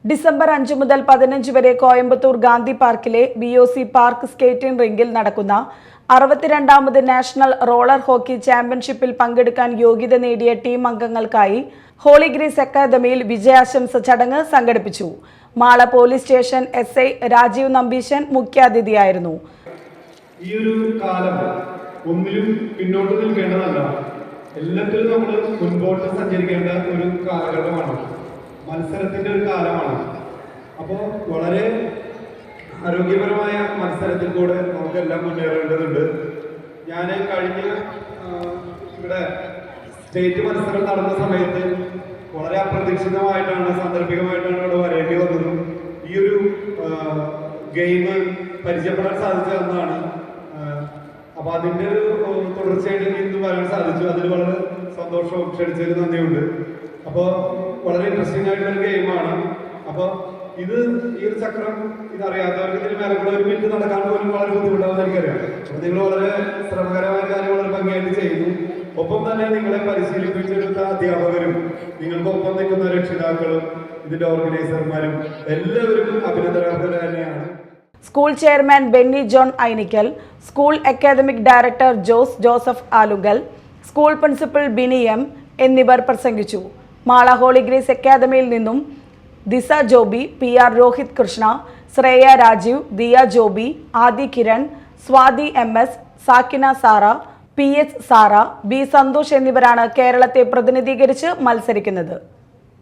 December 5 മുതൽ 15 വരെ കോയമ്പത്തൂർ ഗാന്ധി പാർക്കിലെ BOC പാർക്ക് സ്കേറ്റിംഗ് റിംഗിൽ നടക്കുന്ന 62ാമത് നാഷണൽ റോളർ ഹോക്കി ചാമ്പ്യൻഷിപ്പിൽ പങ്കെടുക്കാൻ യോഗ്യത നേടിയ ടീം അംഗങ്ങൾക്കായി ഹോളി ഗ്രേസ് അക്കാദമിയിൽ വിജയാശംസ ചടങ്ങ് സംഘടിപ്പിച്ചു. Mala police station SI Rajeev Nambeesan മുഖ്യാതിഥിയായിരുന്നു. ഈ ഒരു കാലം ഒന്നിലും പിന്നോട്ട് നിൽക്കേണ്ടതല്ല, എല്ലാത്തിലും നമ്മൾ മുൻപോട്ട് സഞ്ചരിക്കേണ്ട ഒരു കാലഘട്ടമാണ്, മത്സരത്തിന്റെ ഒരു കാലമാണ്. അപ്പോൾ വളരെ ആരോഗ്യപരമായ മത്സരത്തിൽ കൂടെ നമുക്കെല്ലാം മുന്നേറേണ്ടതുണ്ട്. ഞാൻ കഴിഞ്ഞ ഇവിടെ സ്റ്റേറ്റ് മത്സരം നടന്ന സമയത്ത് വളരെ അപ്രതീക്ഷിതമായിട്ടാണ്, സാന്ദർഭികമായിട്ടാണ് ഇവിടെ വരേണ്ടി വന്നതും ഈ ഒരു ഗെയിം പരിചയപ്പെടാൻ സാധിച്ചതെന്നാണ്. അപ്പൊ അതിന്റെ ഒരു തുടർച്ചയായിട്ട് ഇന്ന് വരാൻ സാധിച്ചു. അതിൽ വളരെ സന്തോഷവും ക്ഷണിച്ചതിൽ നന്ദിയുണ്ട്. അപ്പോൾ വളരെ ഇൻട്രസ്റ്റിംഗ് ആയിട്ടുള്ള ഒരു ഗെയിമാണ്. അപ്പോൾ ഈ ഒരു ചക്രം ഇതറിയാത്തവർക്ക് ഇതിന് മേലെ കൂടെ ഒരു മിനിറ്റ് നടക്കാൻ പോലും വളരെ ബുദ്ധിമുട്ടാവുന്ന എനിക്കറിയാം. അപ്പോൾ നിങ്ങൾ വളരെ ശ്രമകരമായ കാര്യം വളരെ ഭംഗിയായിട്ട് ചെയ്യുന്നു. ഒപ്പം തന്നെ നിങ്ങളെ പരിശീലിപ്പിച്ചെടുത്ത അധ്യാപകരും നിങ്ങൾക്കൊപ്പം നിൽക്കുന്ന രക്ഷിതാക്കളും ഇതിന്റെ ഓർഗനൈസർമാരും എല്ലാവരും അഭിനന്ദനാർഹർ തന്നെയാണ്. School chairman Benny John Ainikkal, school academic director Joseph Alunkal, school principal Bini M എന്നിവർ പ്രസംഗിച്ചു. മാള ഹോളി ഗ്രേസ് അക്കാദമിയിൽ നിന്നും Disa Joby, PR Rohith Krishna, Shreya Rajeev, Diya Joby, Adi Kiran, Swathi MS, Sakkina Sara, PS Sara, B Santhosh എന്നിവരാണ് കേരളത്തെ പ്രതിനിധീകരിച്ച് മത്സരിക്കുന്നത്.